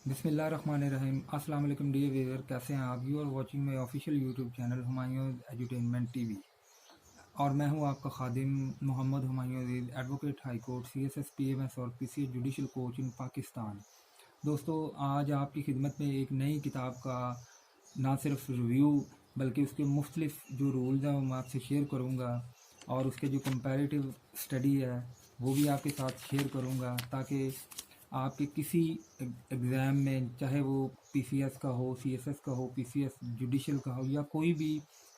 बिस्मिल्लाहिर्रहमानिर्रहीम। अस्सलाम वालेकुम डियर व्यूअर, कैसे हैं आप? You are watching my official YouTube channel Humayun edutainment TV और मैं हूं आपका खादिम Mohammad Humayun Aziz, advocate high court, CSS PMS और PCS judicial coach in Pakistan. दोस्तों, आज आपकी खिदमत में एक नई किताब का ना सिर्फ रिव्यू बल्कि उसके मुख्तलिफ जो रूल्स हैं वो मैं आपसे शेयर करूँगा और उसके जो कंपैरेटिव स्टडी है वो भी आपके साथ शेयर करूँगा ताकि आपके किसी एग्ज़ाम में, चाहे वो PCS का हो, CSS का हो, PCS जुडिशल का हो या कोई भी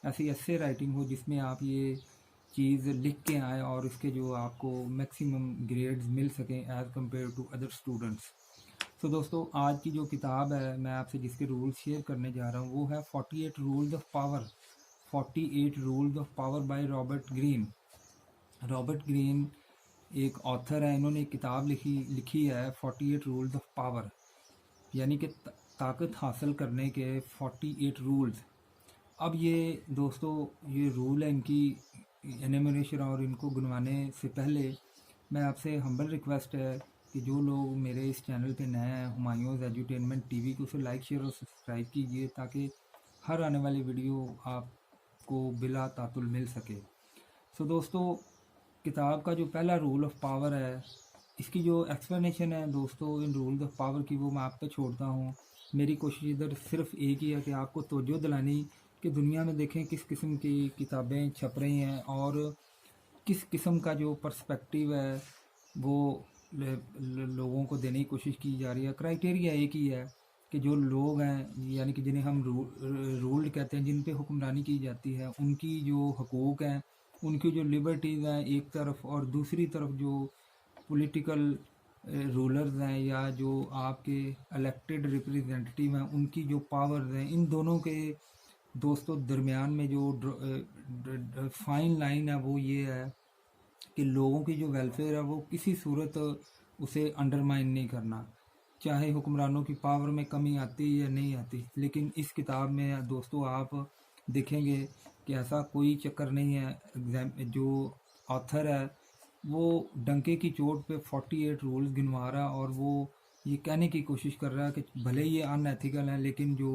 ऐसी एस्से राइटिंग हो जिसमें आप ये चीज़ लिख के आएँ और इसके जो आपको मैक्सिमम ग्रेड्स मिल सकें as compare to other students. तो दोस्तों, आज की जो किताब है मैं आपसे जिसके रूल्स शेयर करने जा रहा हूँ वो है 48 rules of power. 48 rules of power by Robert green. Robert Greene एक ऑथर है, इन्होंने एक किताब लिखी है 48 रूल्स ऑफ पावर, यानी कि ताकत हासिल करने के 48 रूल्स। अब ये दोस्तों, ये रूल है इनकी एनिमरेशन और इनको गिनवाने से पहले मैं आपसे हम्बल रिक्वेस्ट है कि जो लोग मेरे इस चैनल पे नए हैं हुमायूंस एजुटेनमेंट टीवी को, उसे लाइक शेयर और सब्सक्राइब कीजिए ताकि हर आने वाली वीडियो आपको बिला तातुल मिल सके। सो दोस्तों, किताब का जो पहला रूल ऑफ पावर है, इसकी जो एक्सप्लेनेशन है दोस्तों इन रूल्स ऑफ पावर की, वो मैं आप पे छोड़ता हूँ। मेरी कोशिश इधर सिर्फ एक ही है कि आपको तवज्जो दिलानी कि दुनिया में देखें किस किस्म की किताबें छप रही हैं और किस किस्म का जो पर्सपेक्टिव है वो लोगों को देने की कोशिश की जा रही है। क्राइटेरिया एक ही है कि जो लोग हैं, यानी कि जिन्हें हम रूल्ड कहते हैं, जिन पे हुक्मरानी की जाती है, उनकी जो हकूक़ हैं, उनकी जो लिबर्टीज़ हैं एक तरफ, और दूसरी तरफ जो पॉलिटिकल रूलर्स हैं या जो आपके इलेक्टेड रिप्रेजेंटेटिव हैं उनकी जो पावर्स हैं, इन दोनों के दोस्तों दरमियान में जो फाइन लाइन है वो ये है कि लोगों की जो वेलफेयर है वो किसी सूरत उसे अंडरमाइन नहीं करना, चाहे हुक्मरानों की पावर में कमी आती है या नहीं आती। लेकिन इस किताब में दोस्तों आप देखेंगे कि ऐसा कोई चक्कर नहीं है। एग्जाम जो ऑथर है वो डंके की चोट पे 48 रूल्स गिनवा रहा और वो ये कहने की कोशिश कर रहा है कि भले ये अनएथिकल है लेकिन जो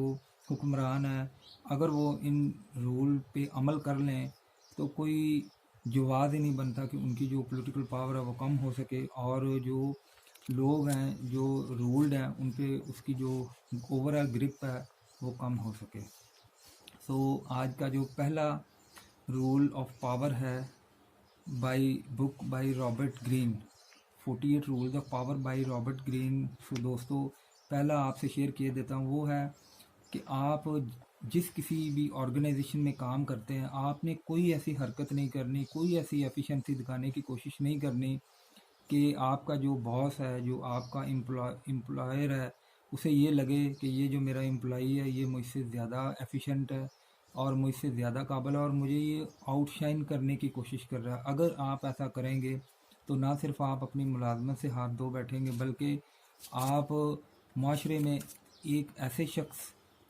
हुक्मरान है अगर वो इन रूल पे अमल कर लें तो कोई जवाब ही नहीं बनता कि उनकी जो पॉलिटिकल पावर है वो कम हो सके और जो लोग हैं जो रूल्ड हैं उन पे उसकी जो ओवरऑल ग्रिप है वो कम हो सके। सो आज का जो पहला रूल ऑफ पावर है book by Robert Greene, 48 rules of power by Robert Greene. So दोस्तों, पहला आपसे शेयर किए देता हूँ वो है कि आप जिस किसी भी ऑर्गेनाइजेशन में काम करते हैं आपने कोई ऐसी हरकत नहीं करनी, कोई ऐसी एफिशिएंसी दिखाने की कोशिश नहीं करनी कि आपका जो बॉस है, जो आपका एम्प्लॉयर है, उसे ये लगे कि ये जो मेरा एम्प्लॉई है ये मुझसे ज़्यादा एफिशिएंट है और मुझसे ज़्यादा काबिल है और मुझे ये आउटशाइन करने की कोशिश कर रहा है। अगर आप ऐसा करेंगे तो ना सिर्फ आप अपनी मुलाजमत से हाथ धो बैठेंगे बल्कि आप माशरे में एक ऐसे शख्स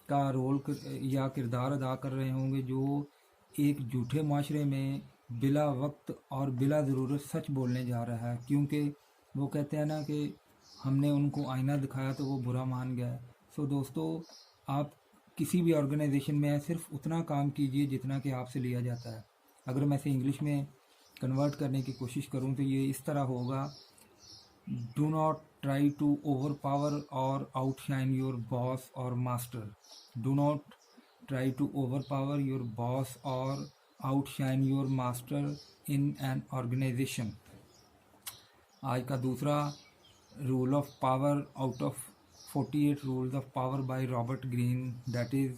का रोल या किरदार अदा कर रहे होंगे जो एक झूठे माशरे में बिला वक्त और बिला ज़रूरत सच बोलने जा रहा है, क्योंकि वो कहते हैं ना कि हमने उनको आईना दिखाया तो वो बुरा मान गया। सो दोस्तों, आप किसी भी ऑर्गेनाइजेशन में सिर्फ उतना काम कीजिए जितना कि आपसे लिया जाता है। अगर मैं इसे इंग्लिश में कन्वर्ट करने की कोशिश करूं तो ये इस तरह होगा: do not try to overpower और आउटशाइन योर बॉस और master. Do not try to overpower your boss और outshine your master in an organisation. आज का दूसरा rule of power out of 48 rules of power by Robert Greene, that is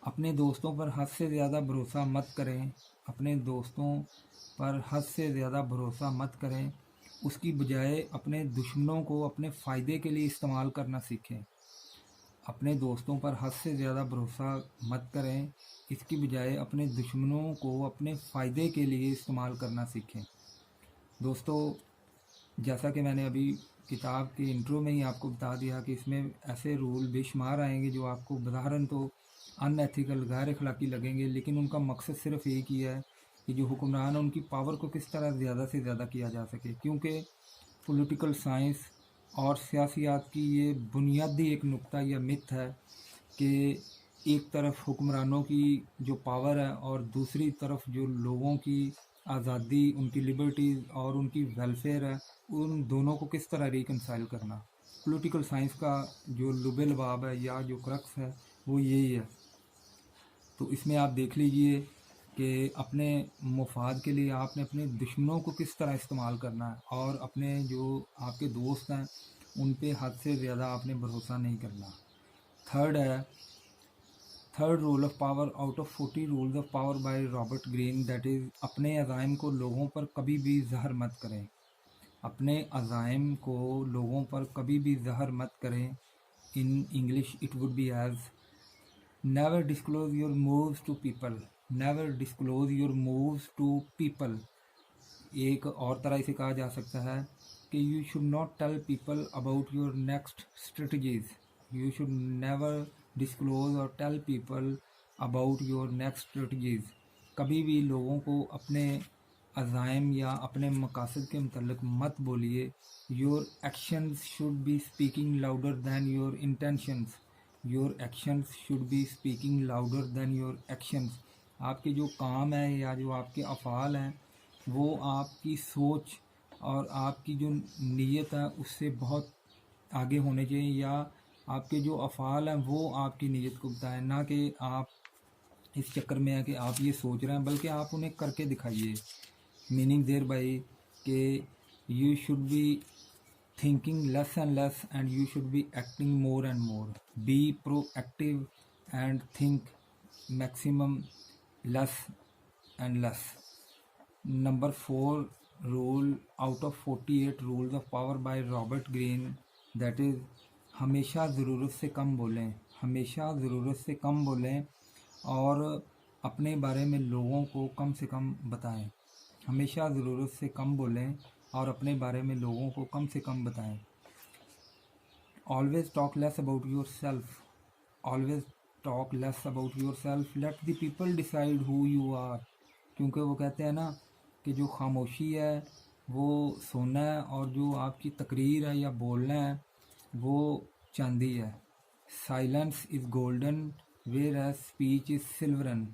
अपने दोस्तों पर हद से ज़्यादा भरोसा मत करें। अपने दोस्तों पर हद से ज़्यादा भरोसा मत करें, उसकी बजाय अपने दुश्मनों को अपने फ़ायदे के लिए इस्तेमाल करना सीखें। अपने दोस्तों पर हद से ज़्यादा भरोसा मत करें, इसकी बजाय अपने दुश्मनों को अपने फ़ायदे के लिए इस्तेमाल करना सीखें। दोस्तों, जैसा कि मैंने अभी किताब के इंट्रो में ही आपको बता दिया कि इसमें ऐसे रूल बेशुमार आएंगे जो आपको बज़ाहिरन तो अनएथिकल, गैर अखलाकी लगेंगे, लेकिन उनका मकसद सिर्फ एक ही है कि जो हुक्मरान है उनकी पावर को किस तरह ज़्यादा से ज़्यादा किया जा सके। क्योंकि पॉलिटिकल साइंस और सियासियात की ये बुनियादी एक नुक्ता या मिथ है कि एक तरफ हुक्मरानों की जो पावर है और दूसरी तरफ जो लोगों की आज़ादी, उनकी लिबर्टीज़ और उनकी वेलफेयर है, उन दोनों को किस तरह रिकंसाइल करना। पॉलिटिकल साइंस का जो लुबे लबाब है या जो क्रक्स है वो यही है। तो इसमें आप देख लीजिए कि अपने मुफाद के लिए आपने अपने दुश्मनों को किस तरह इस्तेमाल करना है और अपने जो आपके दोस्त हैं उन पे हद से ज़्यादा आपने भरोसा नहीं करना। थर्ड है, third rule of power out of 40 rules of power by Robert Greene, that is अपने अज़ाइम को लोगों पर कभी भी जहर मत करें। अपने अज़ाइम को लोगों पर कभी भी जहर मत करें। In English it would be as never disclose your moves to people, never disclose your moves to people। एक और तरह इसे कहा जा सकता है कि you should not tell people about your next strategies, you should never disclose or tell people about your next strategies। कभी भी लोगों को अपने अज़ाइम या अपने मकासद के मुतल्लिक मत बोलिए। your actions should be speaking louder than your intentions, your actions should be speaking louder then your actions. आपके जो काम है या जो आपके अफ़ाल हैं वो आपकी सोच और आपकी जो नीयत है उससे बहुत आगे होने चाहिए, या आपके जो अफ़ाल हैं वो आपकी नीयत को बताएं, ना कि आप इस चक्कर में है कि आप ये सोच रहे हैं, बल्कि आप उन्हें करके दिखाइए। मीनिंग देयर बाई कि you should B thinking less and less and you should be acting more and more। be proactive and think maximum less and less। number 4 rule out of 48 rules of power by Robert Greene, that is हमेशा ज़रूरत से कम बोलें, हमेशा ज़रूरत से कम बोलें और अपने बारे में लोगों को कम से कम बताएं। हमेशा ज़रूरत से कम बोलें और अपने बारे में लोगों को कम से कम बताएं। Always talk less about yourself, always talk less about yourself, let the people decide who you are. क्योंकि वो कहते हैं ना कि जो खामोशी है वो सोना है और जो आपकी तकरीर है या बोलना है वो चांदी है। Silence is golden whereas speech is silver.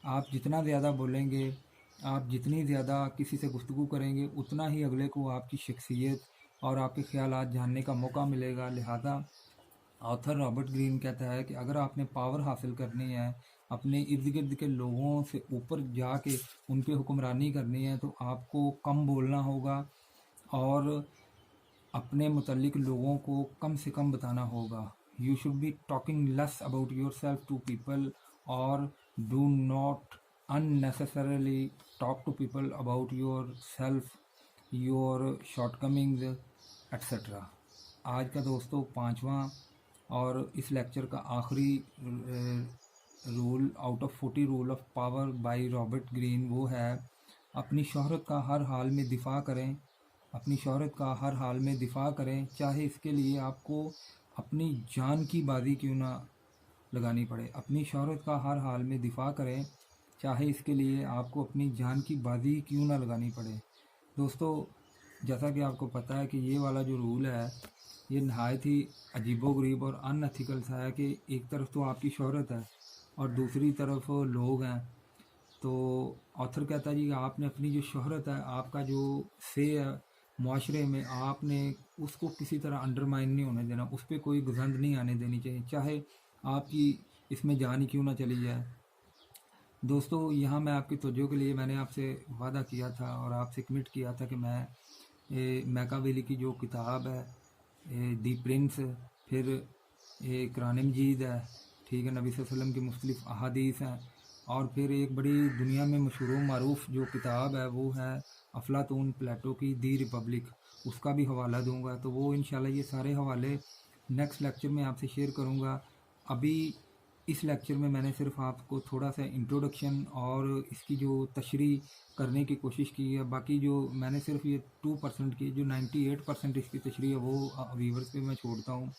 आप जितना ज़्यादा बोलेंगे, आप जितनी ज़्यादा किसी से गुफ्तगू करेंगे, उतना ही अगले को आपकी शख्सियत और आपके ख़यालात जानने का मौका मिलेगा। लिहाजा ऑथर रॉबर्ट ग्रीन कहता है कि अगर आपने पावर हासिल करनी है, अपने इर्द गिर्द के लोगों से ऊपर जाके उन पे हुक्मरानी करनी है, तो आपको कम बोलना होगा और अपने मुतल्लिक लोगों को कम से कम बताना होगा। You should be talking less about yourself to people और do not unnecessarily talk to people about yourself, your shortcomings etc। आज का दोस्तों 5वां और इस लेक्चर का आखिरी rule out of 40 rule of power by Robert green वो है अपनी शोहरत का हर हाल में दिफा करें। अपनी शोहरत का हर हाल में दिफा करें, चाहे इसके लिए आपको अपनी जान की बाजी क्यों ना लगानी पड़े। अपनी शोहरत का हर हाल में दिफा करें, चाहे इसके लिए आपको अपनी जान की बाजी क्यों ना लगानी पड़े। दोस्तों, जैसा कि आपको पता है कि ये वाला जो रूल है ये नहायत ही अजीबोगरीब और अनएथिकल सा है कि एक तरफ तो आपकी शोहरत है और दूसरी तरफ लोग हैं। तो ऑथर कहता है जी आपने अपनी जो शोहरत है, आपका जो से है माशरे में, आपने उसको किसी तरह अंडरमाइन नहीं होने देना, उस पर कोई गुजंद नहीं आने देनी चाहिए, चाहे आपकी इसमें जान ही क्यों ना चली जाए। दोस्तों, यहाँ मैं आपकी तवज्जो के लिए मैंने आपसे वादा किया था और आपसे कमिट किया था कि मैं मैकावेली की जो किताब है दी प्रिंस, फिर कुरान मजीद है, ठीक है, नबी सल्लल्लाहु अलैहि वसल्लम की मुख्तलिफ अहादीस हैं, और फिर एक बड़ी दुनिया में मशहूर मारूफ जो किताब है वो है अफलातून प्लेटो की दी रिपब्लिक, उसका भी हवाला दूंगा। तो वो इंशाल्लाह ये सारे हवाले नेक्स्ट लेक्चर में आपसे शेयर करूँगा। अभी इस लेक्चर में मैंने सिर्फ आपको थोड़ा सा इंट्रोडक्शन और इसकी जो तशरीह करने की कोशिश की है। बाकी जो मैंने सिर्फ ये 2% की, जो 98% इसकी तशरीह है वो व्यूवर्स पे मैं छोड़ता हूँ,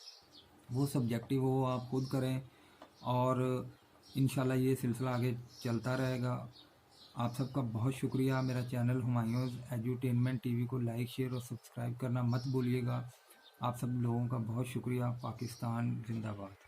वो सब्जेक्टिव वो आप खुद करें और इंशाल्लाह ये सिलसिला आगे चलता रहेगा। आप सबका बहुत शुक्रिया। मेरा चैनल हुमायूंस एजुटेनमेंट टीवी को लाइक, शेयर और सब्सक्राइब करना मत भूलिएगा। आप सब लोगों का बहुत शुक्रिया। पाकिस्तान जिंदाबाद।